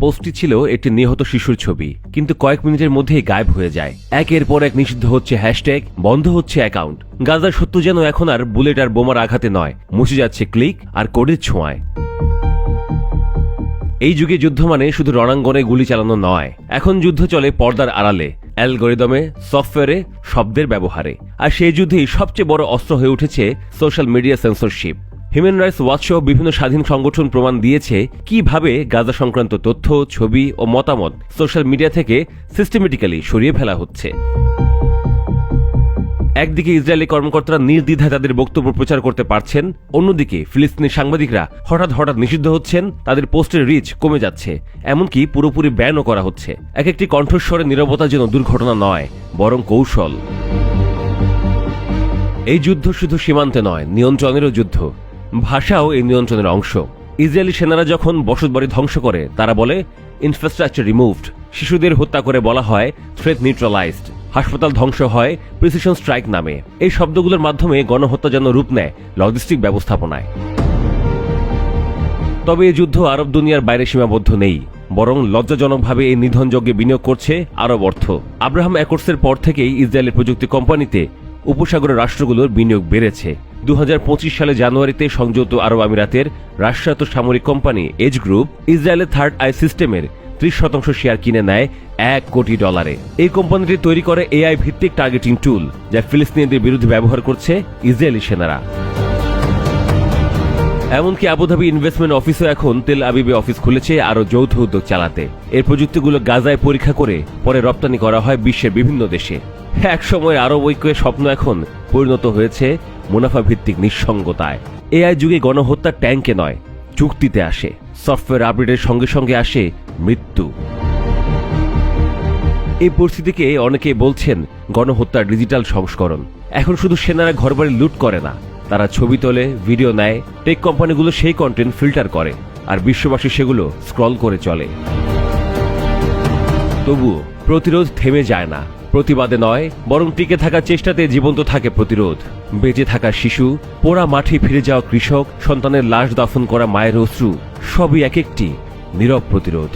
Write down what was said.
পোস্টটি ছিল একটি নিহত শিশুর ছবি, কিন্তু কয়েক মিনিটের মধ্যেই গায়েব হয়ে যায়। একের পর এক নিষিদ্ধ হচ্ছে হ্যাশট্যাগ, বন্ধ হচ্ছে অ্যাকাউন্ট। গাজার সত্য যেন এখন আর বুলেট আর বোমার আঘাতে নয়, মুছে যাচ্ছে ক্লিক আর কোডের ছোঁয়ায়। এই যুগে যুদ্ধ মানে শুধু রণাঙ্গনে গুলি চালানো নয়, এখন যুদ্ধ চলে পর্দার আড়ালে, অ্যালগরিদমে, সফটওয়্যারে, শব্দের ব্যবহারে। আর সেই যুদ্ধেই সবচেয়ে বড় অস্ত্র হয়ে উঠেছে social media censorship. Human rights watch সহ বিভিন্ন স্বাধীন সংগঠন প্রমাণ দিয়েছে কিভাবে গাজা সংক্রান্ত তথ্য, ছবি ও মতামত সোশ্যাল মিডিয়া থেকে সিস্টেমেটিক্যালি সরিয়ে ফেলা হচ্ছে। একদিকে ইসরায়েলি কর্মকর্তারা নির্দ্বিধায় তাদের বক্তব্য প্রচার করতে পারছেন, অন্যদিকে ফিলিস্তিনি সাংবাদিকরা হঠাৎ নিষিদ্ধ হচ্ছেন, তাদের পোস্টের রিচ কমে যাচ্ছে, এমনকি পুরোপুরি ব্যানও করা হচ্ছে। এক একটি কণ্ঠস্বরে নীরবতা যেন দুর্ঘটনা নয়, বরং কৌশল। এই যুদ্ধ শুধু সীমান্তে নয়, নিয়ন্ত্রণেরও যুদ্ধ। ভাষাও এই নিয়ন্ত্রণের অংশ। ইসরায়েলি সেনারা যখন বসতবাড়ি ধ্বংস করে তারা বলে ইনফ্রাস্ট্রাকচার রিমুভড, শিশুদের হত্যা করে বলা হয় থ্রেট নিউট্রালাইজড, হাসপাতাল ধ্বংস হয় প্রিসিশন স্ট্রাইক নামে। এই শব্দগুলোর মাধ্যমে গণহত্যা যেন রূপ নেয় লজিস্টিক ব্যবস্থাপনায়। তবে এই যুদ্ধ আরব দুনিয়ার বাইরে সীমাবদ্ধ নেই, বরং লজ্জাজনকভাবে এই নিধনযজ্ঞে বিনিয়োগ করছে আরব অর্থ। আব্রাহাম অ্যাকর্ডসের পর থেকেই ইসরায়েলের প্রযুক্তি কোম্পানিতে উপসাগরের রাষ্ট্রগুলোর বিনিয়োগ বেড়েছে। 2025 সালে জানুয়ারিতে সংযুক্ত আরব আমিরাতের রাষ্ট্রায়ত্ত সামরিক কোম্পানি এজ গ্রুপ ইসরায়েলের থার্ড আই সিস্টেমের 30% শেয়ার কিনে নেয় $1 কোটি। এই কোম্পানিটি তৈরি করে এআই ভিত্তিক টার্গেটিং টুল, যা ফিলিস্তিনিদের বিরুদ্ধে ব্যবহার করছে ইসরায়েলি সেনারা। এমনকি আবুধাবি ইনভেস্টমেন্ট অফিসও এখন তেল আবিবে অফিস খুলেছে আরও যৌথ উদ্যোগ চালাতে। এর প্রযুক্তিগুলো গাজায় পরীক্ষা করে পরে রপ্তানি করা হয় বিশ্বের বিভিন্ন দেশে। একসময় আরব ঐক্যের স্বপ্ন এখন পরিণত হয়েছে মুনাফা ভিত্তিক নিঃসঙ্গতায়। এআই যুগে গণহত্যা ট্যাঙ্কে নয়, চুক্তিতে আসে। সফটওয়্যার আপডেটের সঙ্গে সঙ্গে আসে মৃত্যু। এই পরিস্থিতিকে অনেকে বলছেন গণহত্যার ডিজিটাল সংস্করণ। এখন শুধু সেনারা ঘরবাড়ি লুট করে না, তারা ছবি তোলে, ভিডিও নেয়, টেক কোম্পানিগুলো সেই কন্টেন্ট ফিল্টার করে, আর বিশ্ববাসী সেগুলো স্ক্রল করে চলে। তবুও প্রতিরোধ থেমে যায় না। প্রতিবাদে নয়, বরং টিকে থাকার চেষ্টাতে জীবন্ত থাকে প্রতিরোধ। বেঁচে থাকা শিশু, পোড়া মাঠে ফিরে যাওয়া কৃষক, সন্তানের লাশ দাফন করা মায়ের অশ্রু, সবই এক একটি নীরব প্রতিরোধ।